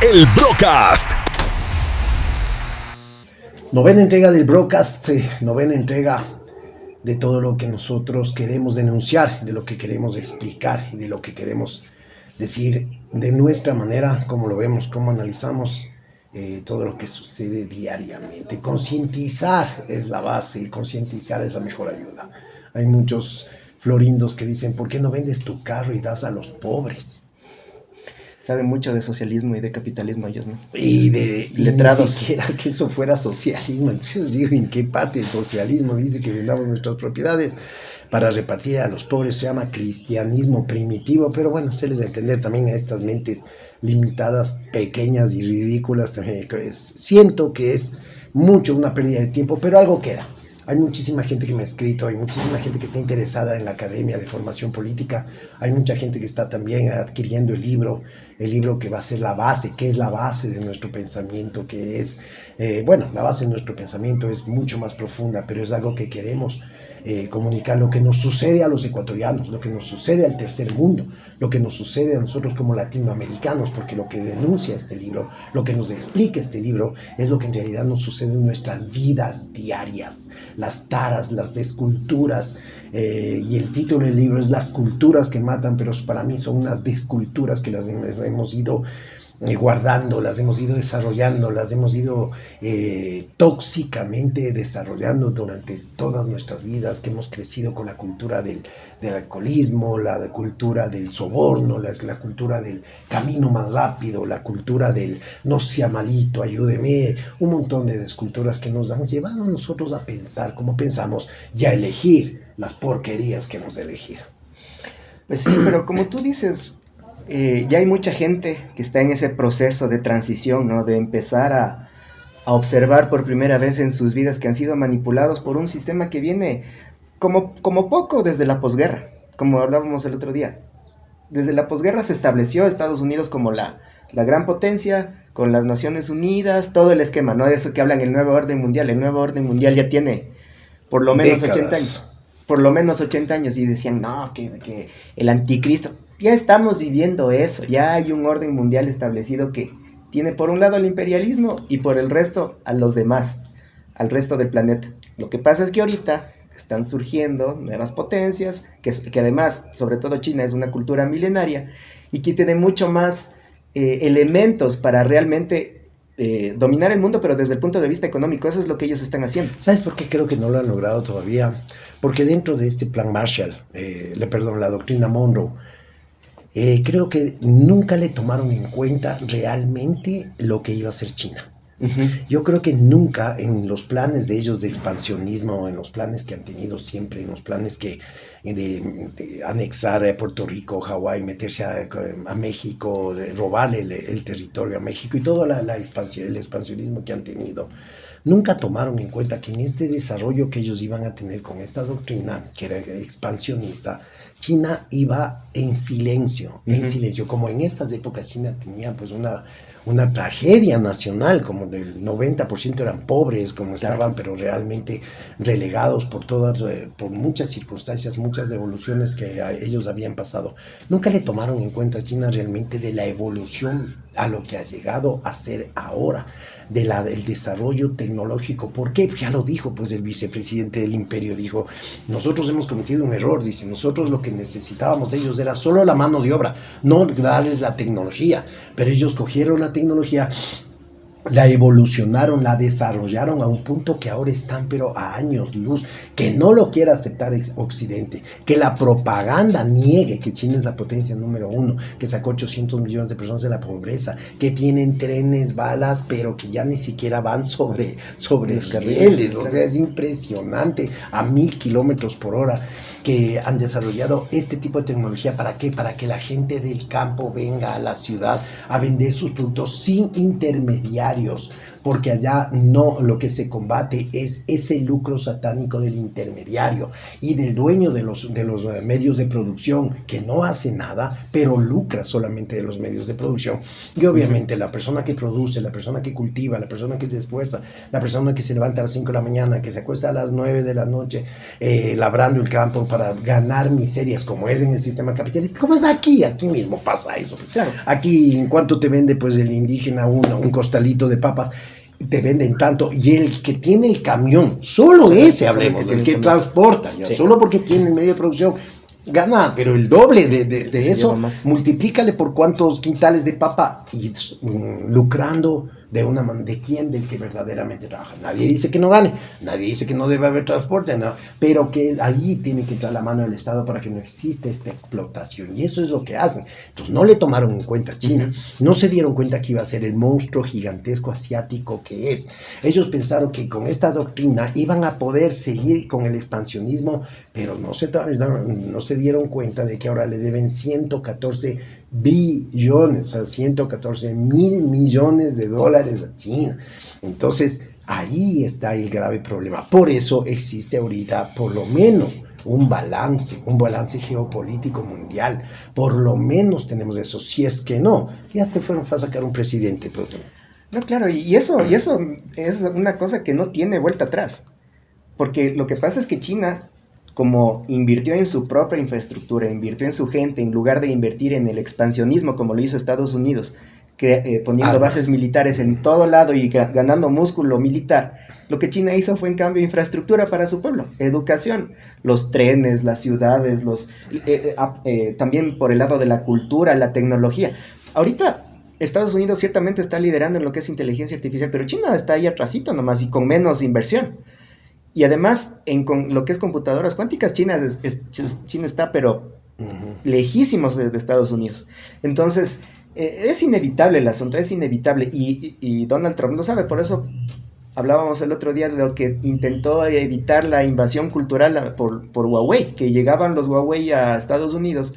El Brocast. Novena entrega del Brocast, novena entrega de todo lo que nosotros queremos denunciar, de lo que queremos explicar y de lo que queremos decir de nuestra manera, cómo lo vemos, cómo analizamos todo lo que sucede diariamente. Concientizar es la base, concientizar es la mejor ayuda. Hay muchos florindos que dicen, ¿por qué no vendes tu carro y das a los pobres? Saben mucho de socialismo y de capitalismo ellos, ¿no? Y ni letrados. siquiera que eso fuera socialismo. Entonces digo, ¿en qué parte del socialismo dice que vendamos nuestras propiedades para repartir a los pobres? Se llama cristianismo primitivo, pero bueno, se les da a entender también a estas mentes limitadas, pequeñas y ridículas. Siento que es mucho una pérdida de tiempo, pero algo queda. Hay muchísima gente que me ha escrito, hay muchísima gente que está interesada en la academia de formación política, hay mucha gente que está también adquiriendo el libro que va a ser la base, que es la base de nuestro pensamiento, que es, la base de nuestro pensamiento es mucho más profunda, pero es algo que queremos comunicar, lo que nos sucede a los ecuatorianos, lo que nos sucede al tercer mundo, lo que nos sucede a nosotros como latinoamericanos, porque lo que denuncia este libro, lo que nos explica este libro, es lo que en realidad nos sucede en nuestras vidas diarias, las taras, las desculturas, y el título del libro es Las culturas que matan, pero para mí son unas desculturas que las hemos ido guardando, las hemos ido desarrollando, las hemos ido tóxicamente desarrollando durante todas nuestras vidas, que hemos crecido con la cultura del alcoholismo, la cultura del soborno, la cultura del camino más rápido, la cultura del no sea malito, ayúdeme, un montón de desculturas que nos han llevado a nosotros a pensar como pensamos y a elegir las porquerías que hemos elegido. Pues sí, pero como tú dices, ya hay mucha gente que está en ese proceso de transición, ¿no? De empezar a observar por primera vez en sus vidas que han sido manipulados por un sistema que viene como poco desde la posguerra, como hablábamos el otro día. Desde la posguerra se estableció Estados Unidos como la gran potencia, con las Naciones Unidas, todo el esquema, ¿no? De eso que hablan el nuevo orden mundial. El nuevo orden mundial ya tiene por lo menos décadas. 80 años. Por lo menos 80 años, y decían, no, que el anticristo. Ya estamos viviendo eso, ya hay un orden mundial establecido que tiene por un lado el imperialismo y por el resto a los demás, al resto del planeta. Lo que pasa es que ahorita están surgiendo nuevas potencias, que además, sobre todo China, es una cultura milenaria y que tiene mucho más elementos para realmente dominar el mundo, pero desde el punto de vista económico. Eso es lo que ellos están haciendo. ¿Sabes por qué creo que no lo han logrado todavía? Porque dentro de este plan Marshall, la doctrina Monroe, creo que nunca le tomaron en cuenta realmente lo que iba a ser China. Uh-huh. Yo creo que nunca en los planes de ellos de expansionismo, en los planes que han tenido siempre, en los planes de anexar a Puerto Rico, Hawái, meterse a México, robarle el territorio a México y todo el expansionismo que han tenido, nunca tomaron en cuenta que en este desarrollo que ellos iban a tener con esta doctrina, que era expansionista, China iba en silencio, como en esas épocas China tenía pues una tragedia nacional, como del 90% eran pobres, como estaban, pero realmente relegados por muchas circunstancias, muchas evoluciones que ellos habían pasado. Nunca le tomaron en cuenta a China realmente de la evolución a lo que ha llegado a ser ahora, del desarrollo tecnológico. ¿Por qué? Ya lo dijo pues el vicepresidente del imperio, dijo, nosotros hemos cometido un error, dice, nosotros lo que necesitábamos de ellos era solo la mano de obra, no darles la tecnología, pero ellos cogieron la tecnología, la evolucionaron, la desarrollaron a un punto que ahora están pero a años luz, que no lo quiera aceptar Occidente, que la propaganda niegue que China es la potencia número 1, que sacó 800 millones de personas de la pobreza, que tienen trenes, balas, pero que ya ni siquiera van sobre rieles, o sea, es impresionante, a 1000 kilómetros por hora, que han desarrollado este tipo de tecnología. ¿Para qué? Para que la gente del campo venga a la ciudad a vender sus productos sin intermediarios, porque allá no, lo que se combate es ese lucro satánico del intermediario y del dueño de los medios de producción, que no hace nada, pero lucra solamente de los medios de producción. Y obviamente la persona que produce, la persona que cultiva, la persona que se esfuerza, la persona que se levanta a las 5 de la mañana, que se acuesta a las 9 de la noche, labrando el campo para ganar miserias, como es en el sistema capitalista, como es aquí mismo pasa eso. Claro. Aquí, en cuanto te vende pues el indígena un costalito de papas, te venden tanto, y el que tiene el camión, solo ese hablemos, el que transporta, ya, sí, solo porque tiene el medio de producción, gana, pero el doble de eso, multiplícale por cuántos quintales de papa, y lucrando de una mano. ¿De quién? Del que verdaderamente trabaja. Nadie dice que no gane, nadie dice que no debe haber transporte, no, pero que ahí tiene que entrar la mano del Estado para que no exista esta explotación, y eso es lo que hacen. Entonces no le tomaron en cuenta a China, no se dieron cuenta que iba a ser el monstruo gigantesco asiático que es. Ellos pensaron que con esta doctrina iban a poder seguir con el expansionismo, pero no se dieron cuenta de que ahora le deben 114 billones, o sea, 114 mil millones de dólares a China. Entonces, ahí está el grave problema. Por eso existe ahorita, por lo menos, un balance geopolítico mundial. Por lo menos tenemos eso. Si es que no, ya te fueron a sacar un presidente. Pero... No, claro, y eso es una cosa que no tiene vuelta atrás. Porque lo que pasa es que China, como invirtió en su propia infraestructura, invirtió en su gente, en lugar de invertir en el expansionismo como lo hizo Estados Unidos, poniendo bases militares en todo lado y ganando músculo militar, lo que China hizo fue en cambio infraestructura para su pueblo, educación, los trenes, las ciudades, también por el lado de la cultura, la tecnología. Ahorita Estados Unidos ciertamente está liderando en lo que es inteligencia artificial, pero China está ahí atrasito nomás y con menos inversión. Y además, con lo que es computadoras cuánticas, China está, pero lejísimos de Estados Unidos. Entonces, es inevitable el asunto, es inevitable. Y Donald Trump lo sabe, por eso hablábamos el otro día de lo que intentó evitar la invasión cultural por Huawei, que llegaban los Huawei a Estados Unidos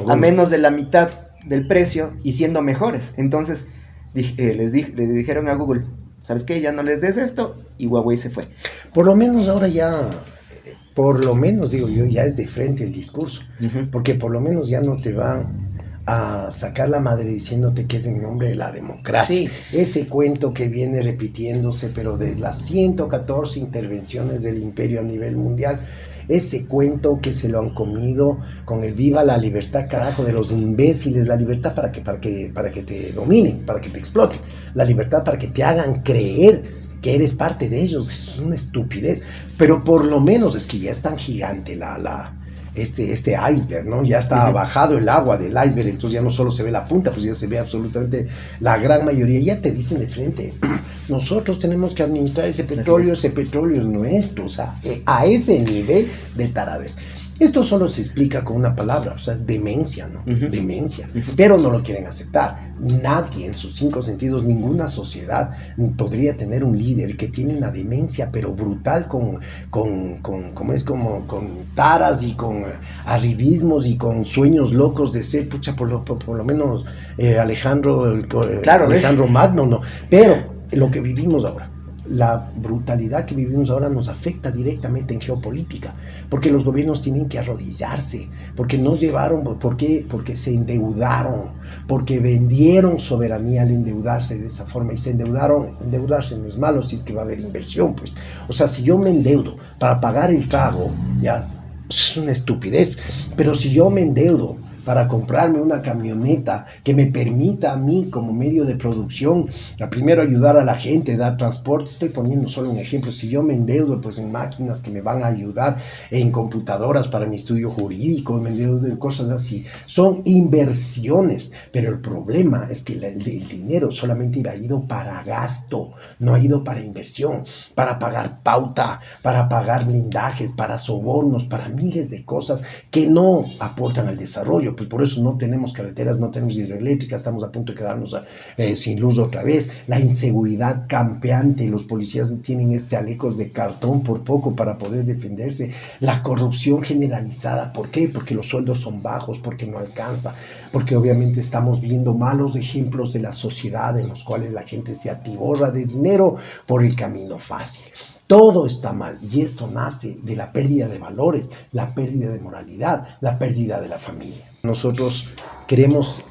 a menos de la mitad del precio y siendo mejores. Entonces, le dijeron a Google, ¿sabes qué? Ya no les des esto, y Huawei se fue. Por lo menos ahora ya, digo yo, ya es de frente el discurso, porque por lo menos ya no te van a sacar la madre diciéndote que es en nombre de la democracia. Sí. Ese cuento que viene repitiéndose, pero de las 114 intervenciones del imperio a nivel mundial, ese cuento que se lo han comido con el viva la libertad, carajo, de los imbéciles, la libertad para que te dominen, para que te exploten, la libertad para que te hagan creer que eres parte de ellos, es una estupidez, pero por lo menos es que ya es tan gigante este iceberg, ¿no? Ya está bajado el agua del iceberg, entonces ya no solo se ve la punta, pues ya se ve absolutamente la gran mayoría. Ya te dicen de frente, nosotros tenemos que administrar ese petróleo es nuestro, o sea, a ese nivel de taradez. Esto solo se explica con una palabra, o sea, es demencia, ¿no? Demencia. Pero no lo quieren aceptar. Nadie en sus 5 sentidos, ninguna sociedad podría tener un líder que tiene una demencia, pero brutal, con taras y con arribismos y con sueños locos de ser, pucha, por lo menos Alejandro Magno, ¿no? Pero lo que vivimos ahora, la brutalidad que vivimos ahora nos afecta directamente en geopolítica, porque los gobiernos tienen que arrodillarse, porque no llevaron, porque se endeudaron, porque vendieron soberanía al endeudarse de esa forma, y endeudarse no es malo si es que va a haber inversión, pues. O sea, si yo me endeudo para pagar el trago, ya, es una estupidez, pero si yo me endeudo para comprarme una camioneta que me permita a mí como medio de producción, primero ayudar a la gente, dar transporte, estoy poniendo solo un ejemplo, si yo me endeudo pues en máquinas que me van a ayudar, en computadoras para mi estudio jurídico, me endeudo en cosas así, son inversiones, pero el problema es que el dinero solamente ha ido para gasto, no ha ido para inversión, para pagar pauta, para pagar blindajes, para sobornos, para miles de cosas que no aportan al desarrollo. pues por eso no tenemos carreteras, no tenemos hidroeléctricas, estamos a punto de quedarnos sin luz otra vez. La inseguridad campeante, los policías tienen chalecos de cartón por poco para poder defenderse. La corrupción generalizada, ¿por qué? Porque los sueldos son bajos, porque no alcanza, porque obviamente estamos viendo malos ejemplos de la sociedad en los cuales la gente se atiborra de dinero por el camino fácil. Todo está mal y esto nace de la pérdida de valores, la pérdida de moralidad, la pérdida de la familia. Nosotros queremos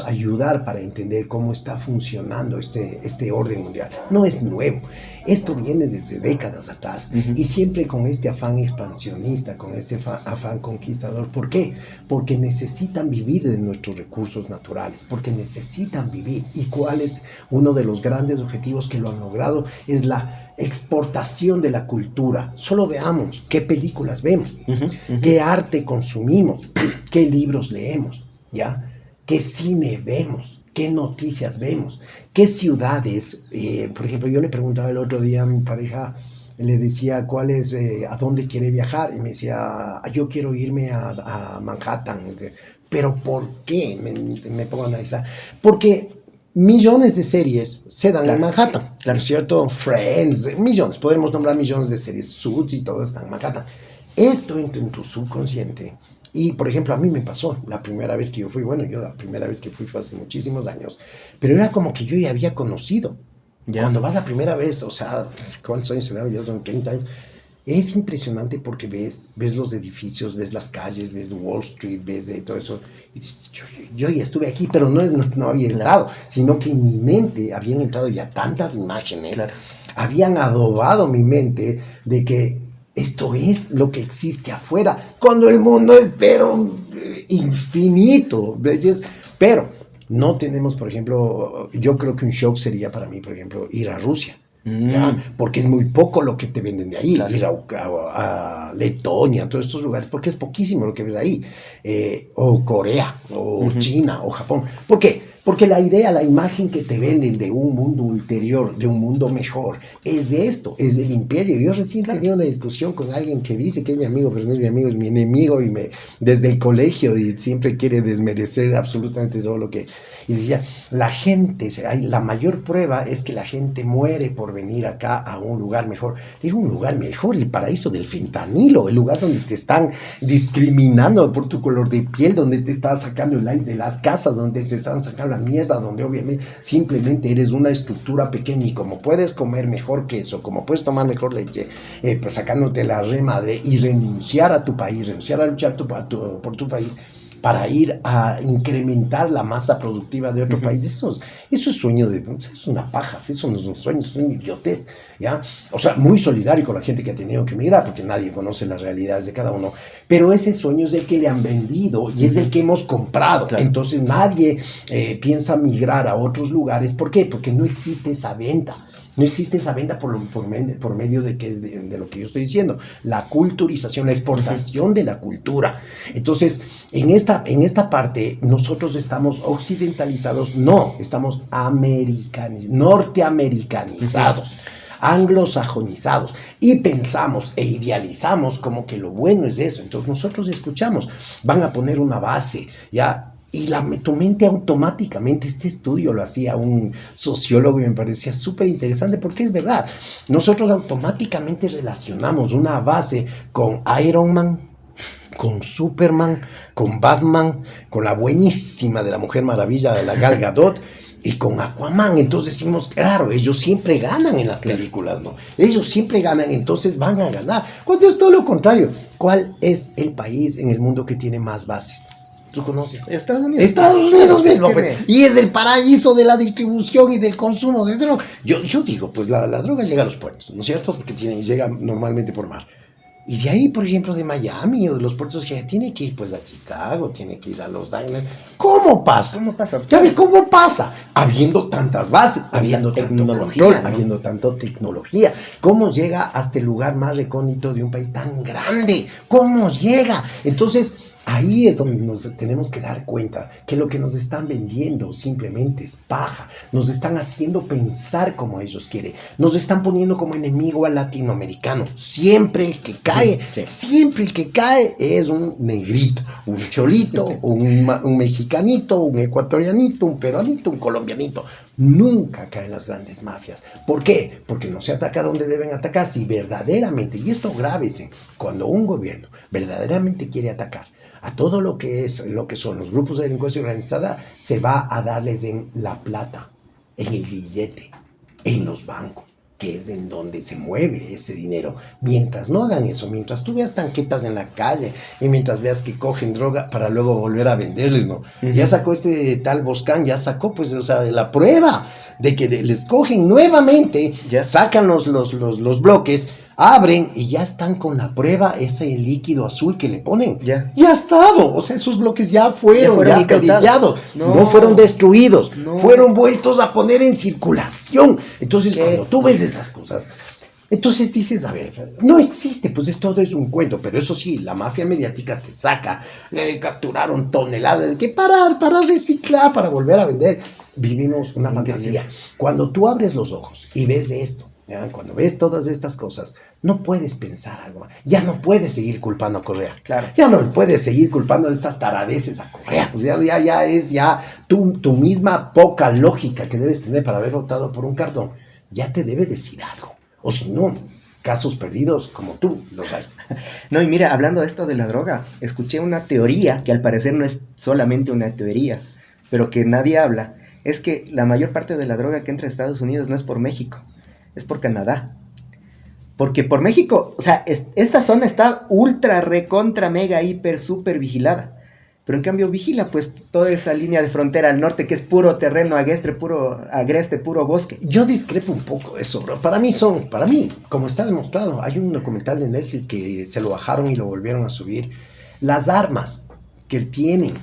ayudar para entender cómo está funcionando este orden mundial. No es nuevo, esto viene desde décadas atrás y siempre con este afán expansionista, con este afán conquistador. ¿Por qué? Porque necesitan vivir de nuestros recursos naturales, porque necesitan vivir. ¿Y cuál es uno de los grandes objetivos que lo han logrado? Es la exportación de la cultura. Solo veamos qué películas vemos, qué arte consumimos, qué libros leemos, ¿ya? Qué cine vemos, qué noticias vemos, qué ciudades. Por ejemplo, yo le preguntaba el otro día a mi pareja, le decía a dónde quiere viajar, y me decía, yo quiero irme a Manhattan. ¿Pero por qué? Me pongo a analizar. Porque millones de series se dan en Manhattan, claro, ¿cierto? Friends, millones, podemos nombrar millones de series, Suits y todo está en Manhattan. Esto entra en tu subconsciente. Y, por ejemplo, a mí me pasó la primera vez que yo fui, la primera vez que fui fue hace muchísimos años, pero era como que yo ya había conocido. ¿Ya? Cuando vas la primera vez, o sea, ¿cuántos años serán? Ya son 30 años. Es impresionante porque ves los edificios, ves las calles, ves Wall Street, ves de todo eso. Y dices, yo ya estuve aquí, pero no había estado, sino que en mi mente habían entrado ya tantas imágenes, habían adobado mi mente de que esto es lo que existe afuera, cuando el mundo es, pero infinito, ¿ves? Pero no tenemos, por ejemplo, yo creo que un shock sería para mí, por ejemplo, ir a Rusia. ¿Ya? Porque es muy poco lo que te venden de ahí, ir a Letonia, todos estos lugares, porque es poquísimo lo que ves ahí, o Corea, o China, o Japón. ¿Por qué? Porque la idea, la imagen que te venden de un mundo ulterior, de un mundo mejor, es de esto, es del imperio. Yo recién tenía una discusión con alguien que dice que es mi amigo, pero no es mi amigo, es mi enemigo, y desde el colegio, y siempre quiere desmerecer absolutamente todo lo que... Y decía, la mayor prueba es que la gente muere por venir acá a un lugar mejor. Digo, un lugar mejor, el paraíso del fentanilo, el lugar donde te están discriminando por tu color de piel, donde te están sacando el ice de las casas, donde te están sacando la mierda, donde obviamente simplemente eres una estructura pequeña, y como puedes comer mejor queso, como puedes tomar mejor leche, pues sacándote la remadre y renunciar a tu país, renunciar a luchar por tu país, para ir a incrementar la masa productiva de otro país. Eso es sueño es una paja, eso no es un sueño, es una idiotez, ¿ya? O sea, muy solidario con la gente que ha tenido que emigrar, porque nadie conoce las realidades de cada uno, pero ese sueño es el que le han vendido y es el que hemos comprado. Claro. Entonces nadie piensa migrar a otros lugares. ¿Por qué? Porque no existe esa venta. No existe esa venta por medio de lo que yo estoy diciendo. La culturización, la exportación de la cultura. Entonces, en esta parte, nosotros estamos occidentalizados, no, estamos norteamericanizados, anglosajonizados, y pensamos e idealizamos como que lo bueno es eso. Entonces, nosotros escuchamos, van a poner una base, ya. Y tu mente automáticamente, este estudio lo hacía un sociólogo y me parecía súper interesante, porque es verdad, nosotros automáticamente relacionamos una base con Iron Man, con Superman, con Batman, con la buenísima de la Mujer Maravilla de la Gal Gadot, y con Aquaman. Entonces decimos, claro, ellos siempre ganan en las películas, ¿no? Ellos siempre ganan, entonces van a ganar. Cuando es todo lo contrario. ¿Cuál es el país en el mundo que tiene más bases? ¿Tú conoces? Estados Unidos. Estados Unidos mismo, pues. Y es el paraíso de la distribución y del consumo de droga. Yo digo, pues la droga llega a los puertos, ¿no es cierto? Porque llega normalmente por mar. Y de ahí, por ejemplo, de Miami o de los puertos que tiene que ir pues a Chicago, tiene que ir a Los Ángeles. ¿Cómo pasa? ¿Cómo pasa? ¿Sabes cómo pasa? Habiendo tantas bases, habiendo tanto control, ¿no? Habiendo tanta tecnología. ¿Cómo llega hasta el lugar más recóndito de un país tan grande? ¿Cómo llega? Entonces, Ahí es donde nos tenemos que dar cuenta que lo que nos están vendiendo simplemente es paja. Nos están haciendo pensar como ellos quieren. Nos están poniendo como enemigo al latinoamericano. Siempre el que cae, Sí. siempre el que cae es un negrito, un cholito, un mexicanito, un ecuatorianito, un peruanito, un colombianito. Nunca caen las grandes mafias. ¿Por qué? Porque no se ataca donde deben atacar. Si verdaderamente, y esto grábese, cuando un gobierno verdaderamente quiere atacar a todo lo que son los grupos de delincuencia organizada, se va a darles en la plata, en el billete, en los bancos, que es en donde se mueve ese dinero. Mientras no hagan eso, mientras tú veas tanquetas en la calle y mientras veas que cogen droga para luego volver a venderles, ¿no? Uh-huh. Ya sacó este tal Boscan, ya sacó, pues, o sea, la prueba de que les cogen nuevamente, ya sacan los bloques, abren y ya están con la prueba, ese líquido azul que le ponen. Ya ha estado. O sea, esos bloques ya fueron perillados. No fueron destruidos. No. Fueron vueltos a poner en circulación. Entonces, cuando tú ves esas cosas, entonces dices, a ver, no existe, pues todo es un cuento. Pero eso sí, la mafia mediática te saca. Capturaron toneladas. Que para reciclar, para volver a vender. Vivimos una fantasía. Cuando tú abres los ojos y ves esto, ¿ya? Cuando ves todas estas cosas, no puedes pensar algo más. Ya no puedes seguir culpando a Correa. Claro. Ya no puedes seguir culpando de estas taradeces a Correa. Pues ya es tu misma poca lógica que debes tener para haber votado por un cartón. Ya te debe decir algo. O si no, casos perdidos como tú los hay. No, y mira, hablando de esto de la droga, escuché una teoría que al parecer no es solamente una teoría, pero que nadie habla. Es que la mayor parte de la droga que entra a Estados Unidos no es por México, es por Canadá. Porque por México, o sea, esta zona está ultra, recontra, mega, hiper, súper vigilada. Pero en cambio vigila pues toda esa línea de frontera al norte que es puro terreno agreste, puro bosque. Yo discrepo un poco de eso, bro. Para mí, como está demostrado, hay un documental de Netflix que se lo bajaron y lo volvieron a subir. Las armas que tienen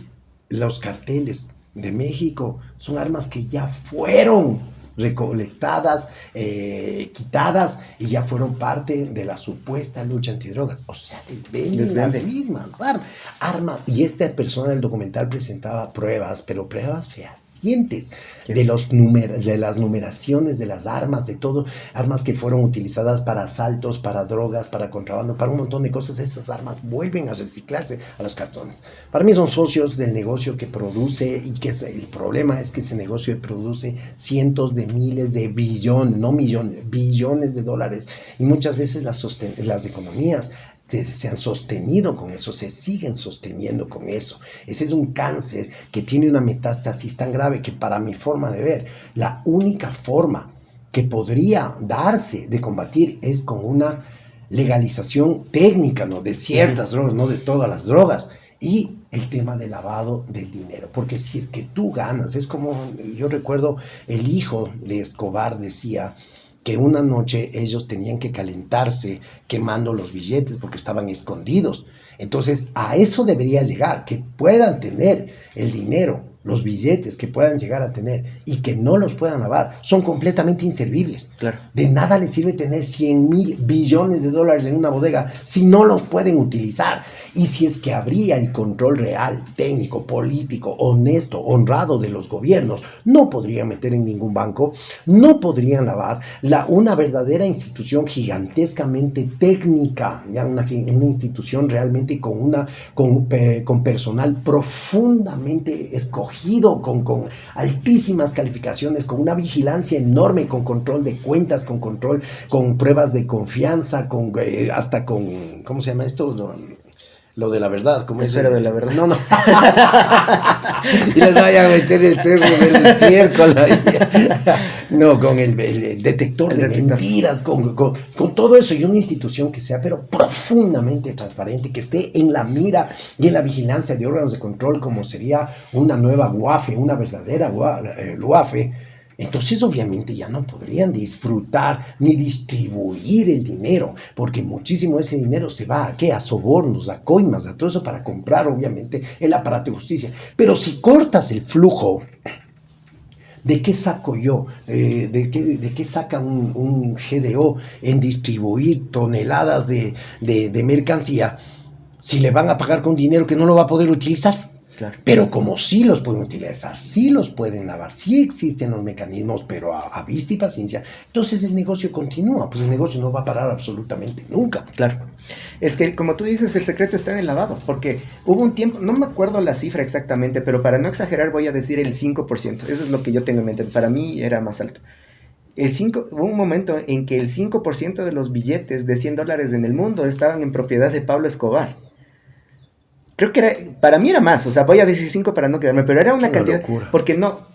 los carteles de México son armas que ya fueron recolectadas, quitadas y ya fueron parte de la supuesta lucha antidroga. O sea, les venden las mismas armas. Y esta persona del documental presentaba pruebas, pero pruebas fehacientes de las numeraciones de las armas, de todo, armas que fueron utilizadas para asaltos, para drogas, para contrabando, para un montón de cosas. Esas armas vuelven a reciclarse a los cartones. Para mí son socios del negocio que produce, y que el problema es que ese negocio produce cientos de miles de billones, no millones, billones de dólares, y muchas veces las economías se han sostenido con eso, se siguen sosteniendo con eso. Ese es un cáncer que tiene una metástasis tan grave que, para mi forma de ver, la única forma que podría darse de combatir es con una legalización técnica, ¿no? De ciertas drogas, no de todas las drogas, y el tema del lavado del dinero, porque si es que tú ganas, es como, yo recuerdo, el hijo de Escobar decía que una noche ellos tenían que calentarse quemando los billetes porque estaban escondidos. Entonces, a eso debería llegar, que puedan tener el dinero, los billetes que puedan llegar a tener y que no los puedan lavar, son completamente inservibles. Claro. De nada les sirve tener 100,000 billones de dólares en una bodega si no los pueden utilizar. Y si es que habría el control real, técnico, político, honesto, honrado de los gobiernos, no podrían meter en ningún banco, no podrían lavar. Una verdadera institución gigantescamente técnica, ya una institución realmente con personal profundamente escogido, con altísimas calificaciones, con una vigilancia enorme, con control de cuentas, con control, con pruebas de confianza, hasta con, ¿cómo se llama esto? Lo de la verdad, ¿cómo es? Esfera de la verdad. No. Y les vayan a meter el cerro del estiércol ahí. No, con el detector de mentiras, con todo eso, y una institución que sea, pero profundamente transparente, que esté en la mira y en la vigilancia de órganos de control, como sería una nueva UAFE, una verdadera UAFE. Entonces, obviamente, ya no podrían disfrutar ni distribuir el dinero, porque muchísimo de ese dinero se va ¿a qué? A sobornos, a coimas, a todo eso para comprar, obviamente, el aparato de justicia. Pero si cortas el flujo, ¿de qué saco yo? ¿De qué saca un GDO en distribuir toneladas de mercancía? si le van a pagar con dinero que no lo va a poder utilizar. Claro. Pero como sí los pueden utilizar, sí los pueden lavar, sí existen los mecanismos, pero a vista y paciencia, entonces el negocio continúa, pues el negocio no va a parar absolutamente nunca. Claro. Es que, como tú dices, el secreto está en el lavado, porque hubo un tiempo, no me acuerdo la cifra exactamente, pero para no exagerar voy a decir el 5%. Eso es lo que yo tengo en mente. Para mí era más alto. Hubo un momento en que el 5% de los billetes de $100 en el mundo estaban en propiedad de Pablo Escobar. Creo que para mí era más, o sea, voy a decir 5 para no quedarme, pero era una cantidad, locura. porque no,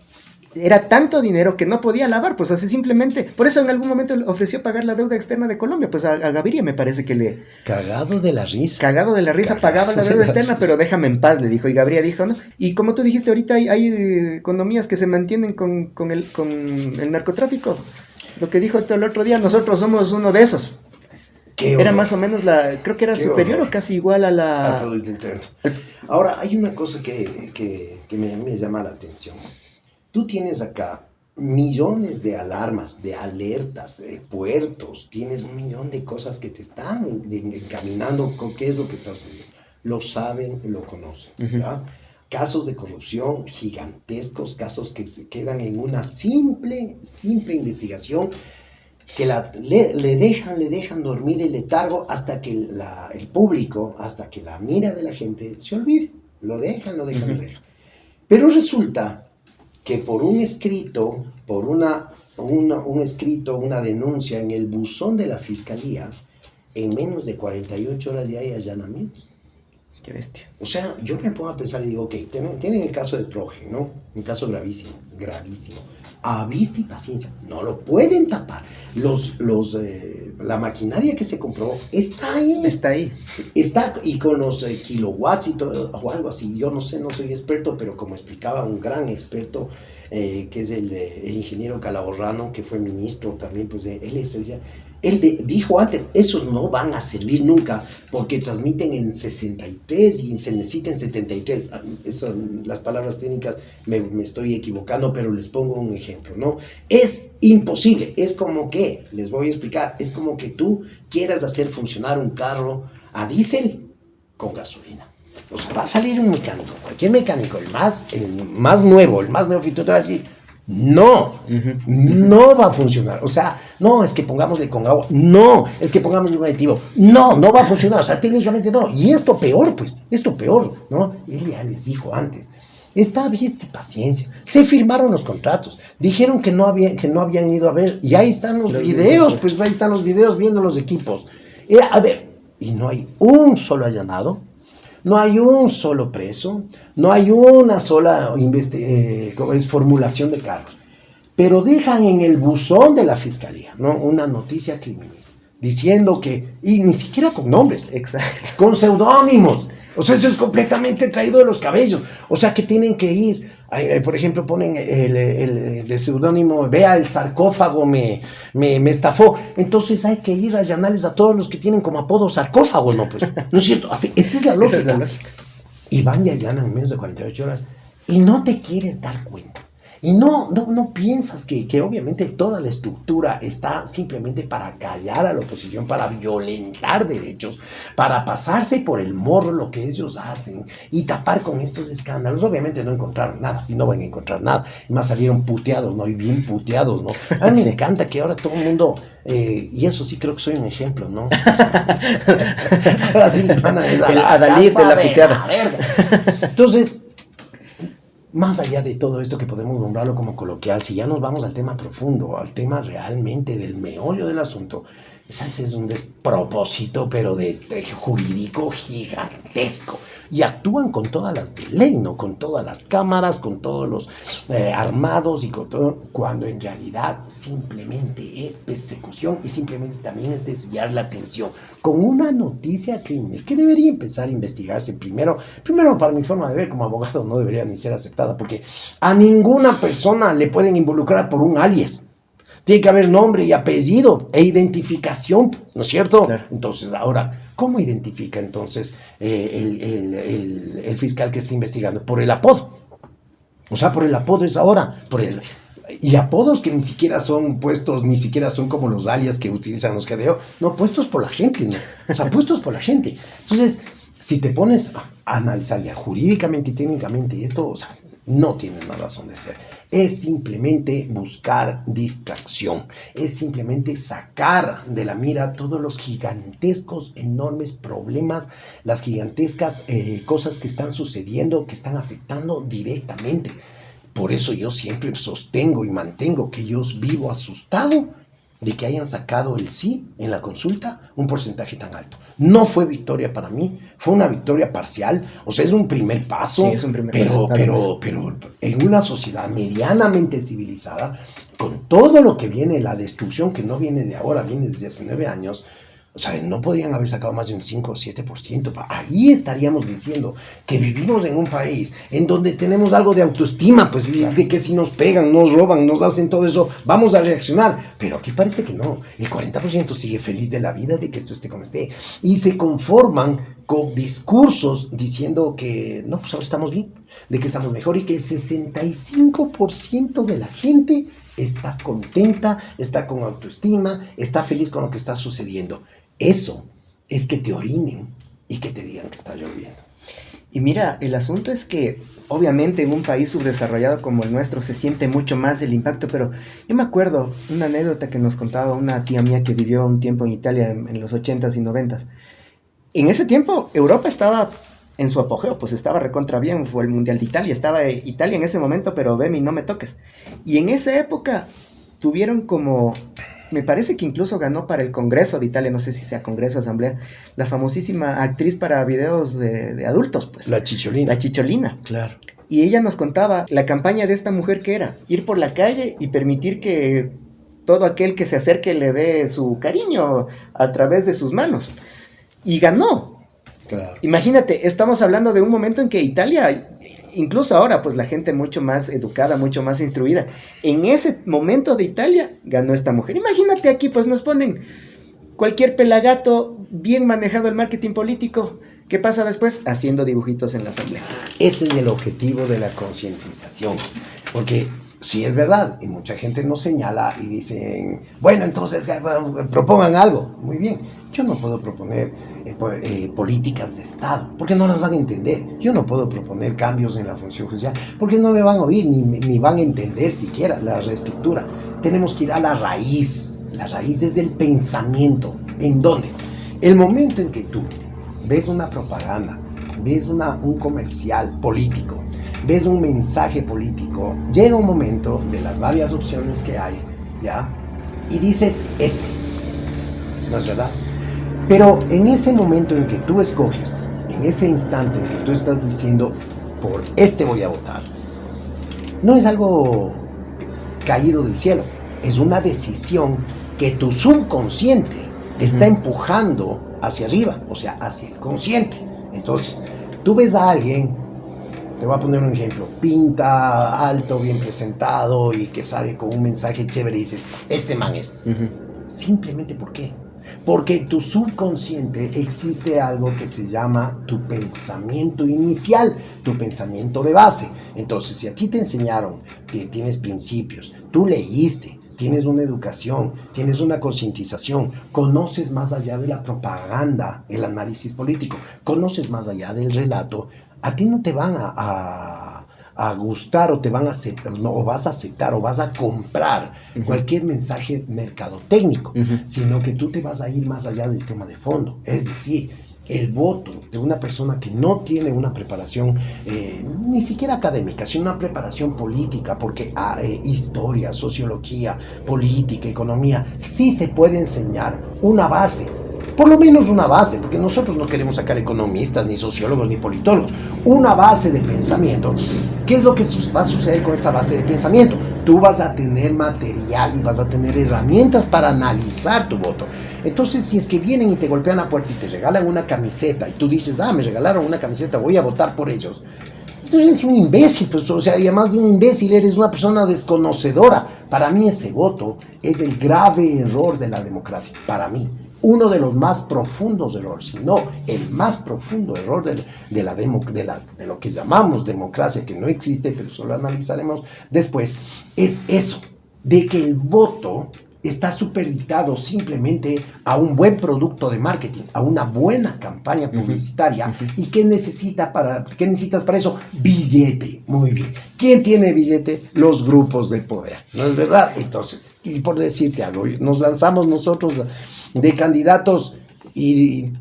era tanto dinero que no podía lavar, pues así simplemente, por eso en algún momento ofreció pagar la deuda externa de Colombia, pues a Gaviria me parece que le... Cagado de la risa. Cagado de la risa, pagaba la deuda externa, pero déjame en paz, le dijo, y Gaviria dijo, ¿no? Y como tú dijiste, ahorita hay economías que se mantienen con el narcotráfico, lo que dijo Héctor el otro día, nosotros somos uno de esos. Era más o menos creo que era superior o casi igual a la... Al Producto Interno. Ahora, hay una cosa que me llama la atención. Tú tienes acá millones de alarmas, de alertas, de puertos, tienes 1 millón de cosas que te están encaminando con qué es lo que está sucediendo. Lo saben, lo conocen, ¿ya? Casos de corrupción gigantescos, casos que se quedan en una simple investigación, que le dejan dormir el letargo hasta que el público, hasta que la mira de la gente se olvide. Lo dejan. Pero resulta que por un escrito, por un escrito, una denuncia en el buzón de la fiscalía, en menos de 48 horas ya hay allanamientos. Qué bestia. O sea, yo me pongo a pensar y digo, ok, tienen el caso de Proge, ¿no? Un caso gravísimo. A vista y paciencia, no lo pueden tapar. La maquinaria que se compró está ahí. Está, y con los kilowatts y todo, o algo así. Yo no sé, no soy experto, pero como explicaba un gran experto, que es el ingeniero Calahorrano, que fue ministro también, pues él dijo antes, esos no van a servir nunca porque transmiten en 63 y se necesitan 73. Eso, las palabras técnicas me estoy equivocando, pero les pongo un ejemplo, ¿no? Es imposible, es como que, les voy a explicar, es como que tú quieras hacer funcionar un carro a diésel con gasolina. O sea, va a salir un mecánico, cualquier mecánico, el más nuevo, el más neófito, te va a decir, no, no va a funcionar. O sea, no, es que pongámosle con agua. No, es que pongámosle un aditivo. No va a funcionar. O sea, técnicamente no. Y esto peor, ¿no? Él ya les dijo antes. Está vista y paciencia. Se firmaron los contratos. Dijeron que no habían ido a ver. Y ahí están los videos. Pues ahí están los videos viendo los equipos. A ver, y no hay un solo allanado. No hay un solo preso, no hay una sola formulación de cargos, pero dejan en el buzón de la fiscalía, ¿no? Una noticia criminis, diciendo que, y ni siquiera con nombres, exacto, con seudónimos. O sea, eso es completamente traído de los cabellos. O sea, que tienen que ir, por ejemplo, ponen el de seudónimo, vea, el sarcófago me estafó. Entonces hay que ir a allanarles a todos los que tienen como apodo sarcófago, ¿no? Pues, ¿no es cierto? Así, esa es la lógica. Y van y allanan en menos de 48 horas y no te quieres dar cuenta. Y no piensas que obviamente toda la estructura está simplemente para callar a la oposición, para violentar derechos, para pasarse por el morro lo que ellos hacen y tapar con estos escándalos. Obviamente no encontraron nada, y no van a encontrar nada. Y más salieron puteados, ¿no? Y bien puteados, ¿no? A mí me encanta que ahora todo el mundo... y eso sí creo que soy un ejemplo, ¿no? Ahora sí les van a decir a Dalí de la puteada. Entonces... Más allá de todo esto que podemos nombrarlo como coloquial, si ya nos vamos al tema profundo, al tema realmente del meollo del asunto, ese es un despropósito, pero de jurídico gigantesco. Y actúan con todas las de ley, ¿no? Con todas las cámaras, con todos los armados y con todo, cuando en realidad simplemente es persecución y simplemente también es desviar la atención con una noticia criminal que debería empezar a investigarse primero para mi forma de ver como abogado no debería ni ser aceptada, porque a ninguna persona le pueden involucrar por un alias. Tiene que haber nombre y apellido e identificación, ¿no es cierto? Claro. Entonces, ahora, ¿cómo identifica entonces el fiscal que está investigando? Por el apodo. O sea, por el apodo es ahora. Y apodos que ni siquiera son puestos, ni siquiera son como los alias que utilizan los GDO. No, puestos por la gente, ¿no? O sea, puestos por la gente. Entonces, Si te pones a analizar ya jurídicamente y técnicamente esto, o sea, no tiene una razón de ser. Es simplemente buscar distracción. Es simplemente sacar de la mira todos los gigantescos, enormes problemas, las gigantescas cosas que están sucediendo, que están afectando directamente. Por eso yo siempre sostengo y mantengo que yo vivo asustado de que hayan sacado el sí en la consulta un porcentaje tan alto. No fue victoria para mí, fue una victoria parcial, o sea, es un primer paso, Sí, es un primer paso, pero en una sociedad medianamente civilizada, con todo lo que viene, la destrucción que no viene de ahora, viene desde hace 9 años, o sea, no podrían haber sacado más de un 5 o 7%. Ahí estaríamos diciendo que vivimos en un país en donde tenemos algo de autoestima, pues de que si nos pegan, nos roban, nos hacen todo eso, vamos a reaccionar. Pero aquí parece que no. El 40% sigue feliz de la vida de que esto esté como esté. Y se conforman con discursos diciendo que no, pues ahora estamos bien, de que estamos mejor y que el 65% de la gente está contenta, está con autoestima, está feliz con lo que está sucediendo. Eso es que te orinen y que te digan que está lloviendo. Y mira, el asunto es que obviamente en un país subdesarrollado como el nuestro se siente mucho más el impacto, pero yo me acuerdo una anécdota que nos contaba una tía mía que vivió un tiempo en Italia en los 80s y 90s. En ese tiempo Europa estaba en su apogeo, pues estaba recontra bien, fue el Mundial de Italia, estaba Italia en ese momento, pero veme, no me toques. Y en esa época tuvieron como, me parece que incluso ganó para el Congreso de Italia, no sé si sea Congreso o Asamblea, la famosísima actriz para videos de adultos, pues. La Chicholina. La Chicholina. Claro. Y ella nos contaba la campaña de esta mujer que era ir por la calle y permitir que todo aquel que se acerque le dé su cariño a través de sus manos. Y ganó. Claro. Imagínate, estamos hablando de un momento en que Italia, incluso ahora, pues la gente mucho más educada, mucho más instruida, en ese momento de Italia ganó esta mujer. Imagínate aquí, pues nos ponen cualquier pelagato, bien manejado el marketing político. ¿Qué pasa después? Haciendo dibujitos en la asamblea. Ese es el objetivo de la concientización. Porque sí es verdad, y mucha gente nos señala y dicen, bueno, entonces propongan algo. Muy bien, yo no puedo proponer políticas de Estado, porque no las van a entender. Yo no puedo proponer cambios en la función judicial, porque no me van a oír, ni van a entender siquiera la reestructura. Tenemos que ir a la raíz. La raíz es el pensamiento. ¿En dónde? El momento en que tú ves una propaganda, ves un comercial político, ves un mensaje político, llega un momento de las varias opciones que hay, ¿ya? Y dices, ¿no es verdad? Pero en ese momento en que tú escoges, en ese instante en que tú estás diciendo, por voy a votar, no es algo caído del cielo, es una decisión que tu subconsciente está empujando hacia arriba, o sea, hacia el consciente. Entonces, tú ves a alguien, te voy a poner un ejemplo, pinta, alto, bien presentado y que sale con un mensaje chévere y dices, este man es. Simplemente, ¿por qué? Porque en tu subconsciente existe algo que se llama tu pensamiento inicial, tu pensamiento de base. Entonces, si a ti te enseñaron que tienes principios, tú leíste, tienes una educación, tienes una concientización, conoces más allá de la propaganda, el análisis político, conoces más allá del relato, a ti no te van a gustar o te van a aceptar, no, o vas a aceptar o vas a comprar cualquier mensaje mercadotécnico, sino que tú te vas a ir más allá del tema de fondo. Es decir, el voto de una persona que no tiene una preparación ni siquiera académica, sino una preparación política, porque historia, sociología, política, economía, sí se puede enseñar una base. Por lo menos una base, porque nosotros no queremos sacar economistas, ni sociólogos, ni politólogos. Una base de pensamiento. ¿Qué es lo que va a suceder con esa base de pensamiento? Tú vas a tener material y vas a tener herramientas para analizar tu voto. Entonces, si es que vienen y te golpean la puerta y te regalan una camiseta y tú dices, me regalaron una camiseta, voy a votar por ellos. Eso es un imbécil, pues, o sea, y además de un imbécil, eres una persona desconocedora. Para mí ese voto es el grave error de la democracia, para mí. Uno de los más profundos errores, si no el más profundo error de lo que llamamos democracia, que no existe, pero solo analizaremos después, es eso, de que el voto está supeditado simplemente a un buen producto de marketing, a una buena campaña publicitaria. ¿Y qué necesitas para eso? Billete. Muy bien. ¿Quién tiene billete? Los grupos de poder. ¿No es verdad? Entonces, y por decirte algo, nos lanzamos nosotros de candidatos y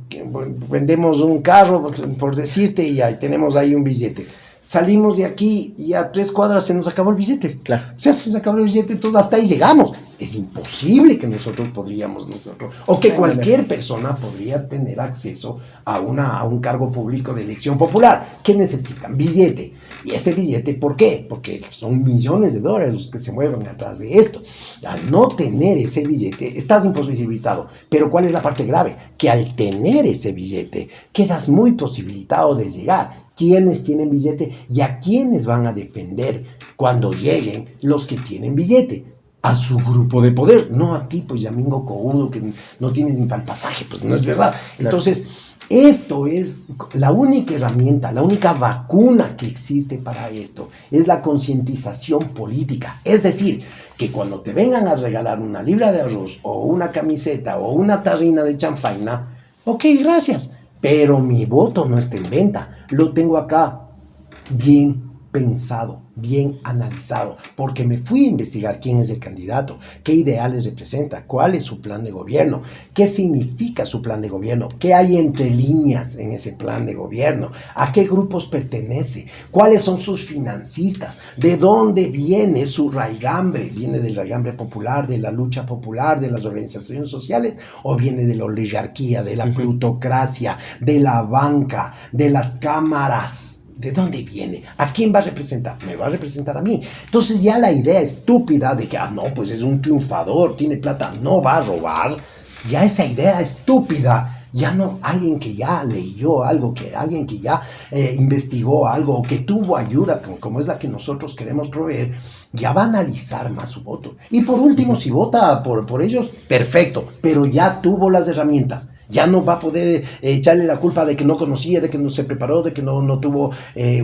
vendemos un carro, por decirte, y ahí tenemos ahí un billete. Salimos de aquí y a 3 cuadras se nos acabó el billete. Claro. O sea, se nos acabó el billete, entonces hasta ahí llegamos. Es imposible que nosotros, o que cualquier persona podría tener acceso a un cargo público de elección popular. ¿Qué necesitan? Billete. Y ese billete, ¿por qué? Porque son millones de dólares los que se mueven atrás de esto. Al no tener ese billete, estás imposibilitado. Pero ¿cuál es la parte grave? Que al tener ese billete, quedas muy posibilitado de llegar. ¿Quiénes tienen billete y a quiénes van a defender cuando lleguen los que tienen billete? A su grupo de poder, no a ti, pues Yamingo Cogudo, que no tienes ni para el pasaje, pues no es verdad. Entonces, esto es la única herramienta, la única vacuna que existe para esto, es la concientización política. Es decir, que cuando te vengan a regalar una libra de arroz o una camiseta o una tarrina de chanfaina, ok, gracias, pero mi voto no está en venta. Lo tengo acá bien pensado, bien analizado, porque me fui a investigar quién es el candidato, qué ideales representa, cuál es su plan de gobierno, qué significa su plan de gobierno, qué hay entre líneas en ese plan de gobierno, a qué grupos pertenece, cuáles son sus financistas, de dónde viene su raigambre, viene del raigambre popular, de la lucha popular, de las organizaciones sociales, o viene de la oligarquía, de la plutocracia, de la banca, de las cámaras. ¿De dónde viene? ¿A quién va a representar? Me va a representar a mí. Entonces ya la idea estúpida de que, no, pues es un triunfador, tiene plata, no va a robar. Ya esa idea estúpida, ya no, alguien que ya leyó algo, alguien que ya investigó algo, o que tuvo ayuda, como es la que nosotros queremos proveer, ya va a analizar más su voto. Y por último, si vota por ellos, perfecto, pero ya tuvo las herramientas. Ya no va a poder echarle la culpa de que no conocía, de que no se preparó, de que no tuvo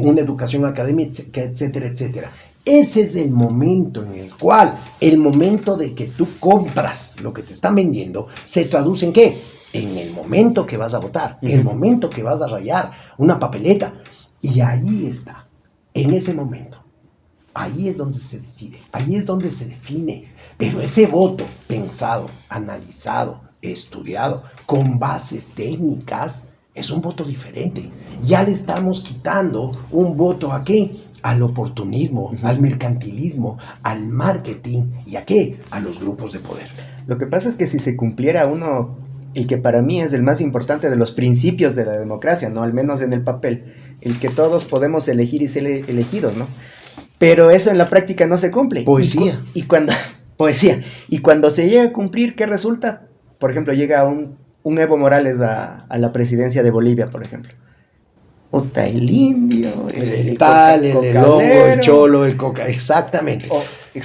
una educación académica, etcétera, etcétera. Ese es el momento en el cual, el momento de que tú compras lo que te están vendiendo, se traduce en ¿qué? En el momento que vas a votar, el momento que vas a rayar una papeleta. Y ahí está, en ese momento. Ahí es donde se decide, ahí es donde se define. Pero ese voto pensado, analizado, estudiado, con bases técnicas, es un voto diferente. Ya le estamos quitando un voto ¿a qué? Al oportunismo, al mercantilismo, al marketing y ¿a qué? A los grupos de poder. Lo que pasa es que si se cumpliera el que para mí es el más importante de los principios de la democracia, ¿no? Al menos en el papel, el que todos podemos elegir y ser elegidos, ¿no? Pero eso en la práctica no se cumple. Poesía. Poesía. Y cuando se llega a cumplir, ¿qué resulta? Por ejemplo, llega un Evo Morales a la presidencia de Bolivia, por ejemplo. Puta, el indio, el lobo, el cholo, el coca, exactamente.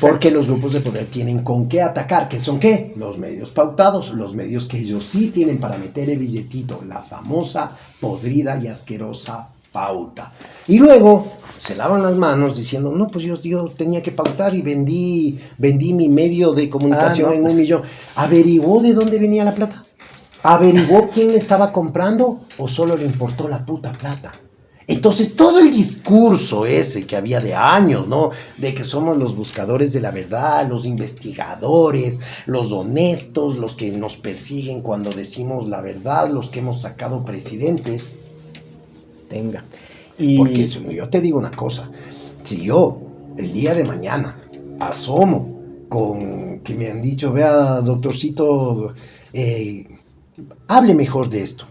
Porque los grupos de poder tienen con qué atacar, ¿qué son qué? Los medios pautados, los medios que ellos sí tienen para meter el billetito, la famosa, podrida y asquerosa pauta. Y luego se lavan las manos diciendo, no, pues yo tenía que pautar y vendí mi medio de comunicación en 1 millón. ¿Averiguó de dónde venía la plata? ¿Averiguó quién le estaba comprando o solo le importó la puta plata? Entonces todo el discurso ese que había de años, ¿no? De que somos los buscadores de la verdad, los investigadores, los honestos, los que nos persiguen cuando decimos la verdad, los que hemos sacado presidentes. Porque yo te digo una cosa, si yo el día de mañana asomo con que me han dicho, vea doctorcito, hable mejor de esto,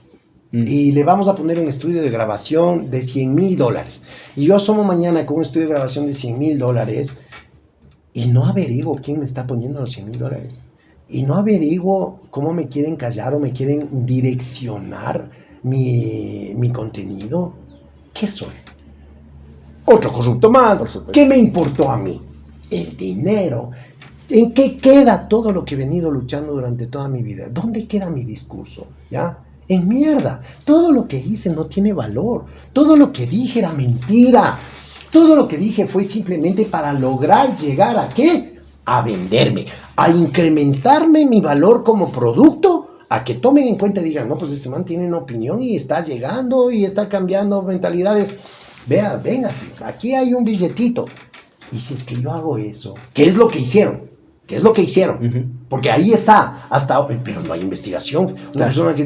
y le vamos a poner un estudio de grabación de $100,000, y yo asomo mañana con un estudio de grabación de $100,000 y no averiguo quién me está poniendo los $100,000, y no averiguo cómo me quieren callar o me quieren direccionar mi contenido, ¿qué soy? Otro corrupto más. ¿Qué me importó a mí? El dinero. ¿En qué queda todo lo que he venido luchando durante toda mi vida? ¿Dónde queda mi discurso? ¿Ya? En mierda. Todo lo que hice no tiene valor. Todo lo que dije era mentira. Todo lo que dije fue simplemente para lograr llegar ¿a qué? a venderme, a incrementarme mi valor como producto, a que tomen en cuenta y digan, no, pues este man tiene una opinión y está llegando y está cambiando mentalidades. Vea, véngase, aquí hay un billetito. Y si es que yo hago eso, ¿qué es lo que hicieron? ¿Qué es lo que hicieron? Porque ahí está, pero no hay investigación. Una persona que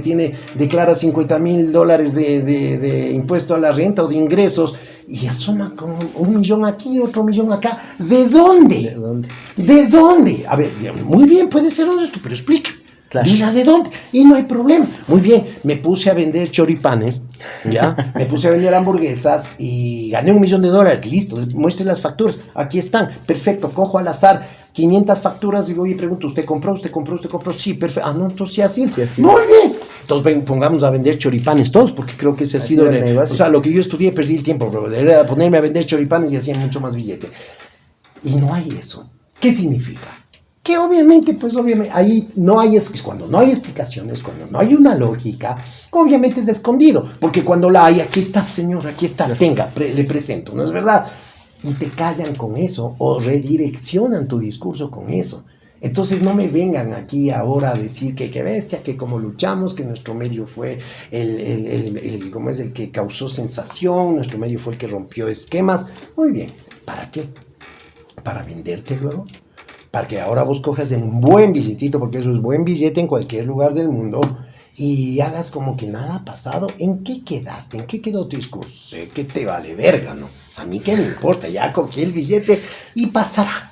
declara $50,000 de impuesto a la renta o de ingresos y asoma con 1 millón aquí, otro millón acá. ¿De dónde? ¿De dónde? ¿De dónde? A ver, muy bien, puede ser honesto, pero explique. Claro. Diga de dónde, y no hay problema. Muy bien, me puse a vender choripanes, ¿ya? Me puse a vender hamburguesas y gané $1 millón. Listo, muestre las facturas. Aquí están, perfecto, cojo al azar 500 facturas y voy y pregunto, ¿usted compró? Sí, perfecto. Ah, no, entonces sí ha sido. Muy bien. Entonces pongamos a vender choripanes todos, porque creo que ese ha sido el negocio. O sea, lo que yo estudié, perdí el tiempo, pero era ponerme a vender choripanes y hacía mucho más billete. Y no hay eso. ¿Qué significa? Que obviamente, ahí no hay, cuando no hay explicaciones, cuando no hay una lógica, obviamente es escondido, porque cuando la hay, aquí está, señor, aquí está, tenga, le presento, ¿no es verdad? Y te callan con eso, o redireccionan tu discurso con eso. Entonces no me vengan aquí ahora a decir que qué bestia, que como luchamos, que nuestro medio fue el que causó sensación, nuestro medio fue el que rompió esquemas. Muy bien, ¿para qué? ¿Para venderte luego? Para que ahora vos cojas un buen billetito, porque eso es buen billete en cualquier lugar del mundo, y hagas como que nada ha pasado. ¿En qué quedaste? ¿En qué quedó tu discurso? Sé que te vale verga, ¿no? A mí qué me importa, ya cogí el billete y pasará.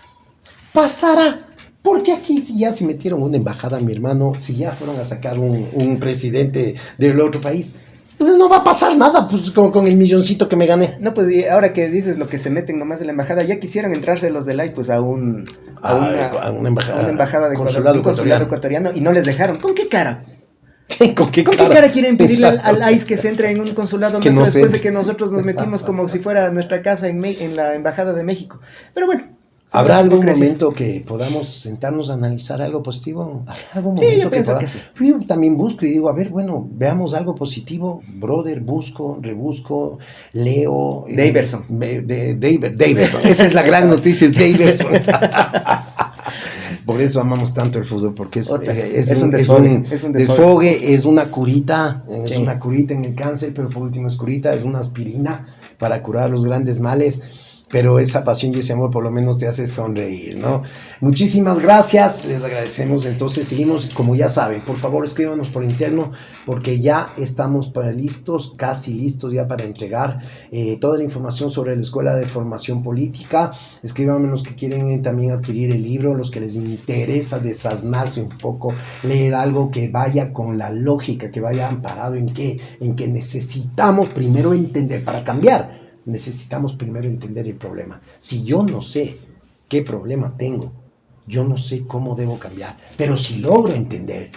Pasará. Porque aquí si ya se metieron una embajada, mi hermano, si ya fueron a sacar un presidente del otro país, pues no va a pasar nada pues, con el milloncito que me gané. No, pues y ahora que dices lo que se meten nomás en la embajada, ya quisieran entrarse los de like pues a una embajada de consulado ecuatoriano y no les dejaron. ¿Con qué cara? ¿Con qué cara quieren pedirle al ICE que se entre en un consulado que nuestro no después de que nosotros nos metimos como si fuera nuestra casa en la embajada de México? Pero bueno. ¿Habrá algún momento que podamos sentarnos a analizar algo positivo? ¿Habrá algún momento yo pienso que sí. Yo también busco y digo, a ver, bueno, veamos algo positivo. Brother, rebusco, leo. Daverson. Daverson. Esa es la gran noticia, es Daverson. Por eso amamos tanto el fútbol, porque es un desfogue, es una curita, es una curita en el cáncer, pero por último es curita, es una aspirina para curar los grandes males. Pero esa pasión y ese amor por lo menos te hace sonreír, ¿no? Muchísimas gracias, les agradecemos. Entonces seguimos, como ya saben, por favor escríbanos por interno, porque ya estamos listos, casi listos ya para entregar toda la información sobre la Escuela de Formación Política. Escríbanme los que quieren también adquirir el libro, los que les interesa desaznarse un poco, leer algo que vaya con la lógica, que vaya amparado en que necesitamos primero entender para cambiar. Necesitamos primero entender el problema. Si yo no sé qué problema tengo, yo no sé cómo debo cambiar. Pero si logro entender,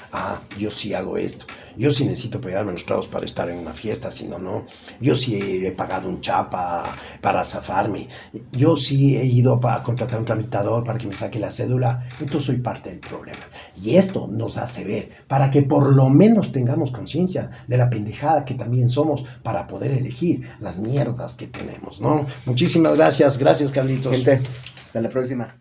yo sí hago esto. Yo sí necesito pegarme los tragos para estar en una fiesta, si no. Yo sí he pagado un chapa para zafarme. Yo sí he ido para contratar un tramitador para que me saque la cédula. Entonces soy parte del problema. Y esto nos hace ver, para que por lo menos tengamos conciencia de la pendejada que también somos para poder elegir las mierdas que tenemos, ¿no? Muchísimas gracias. Gracias, Carlitos. Gente, hasta la próxima.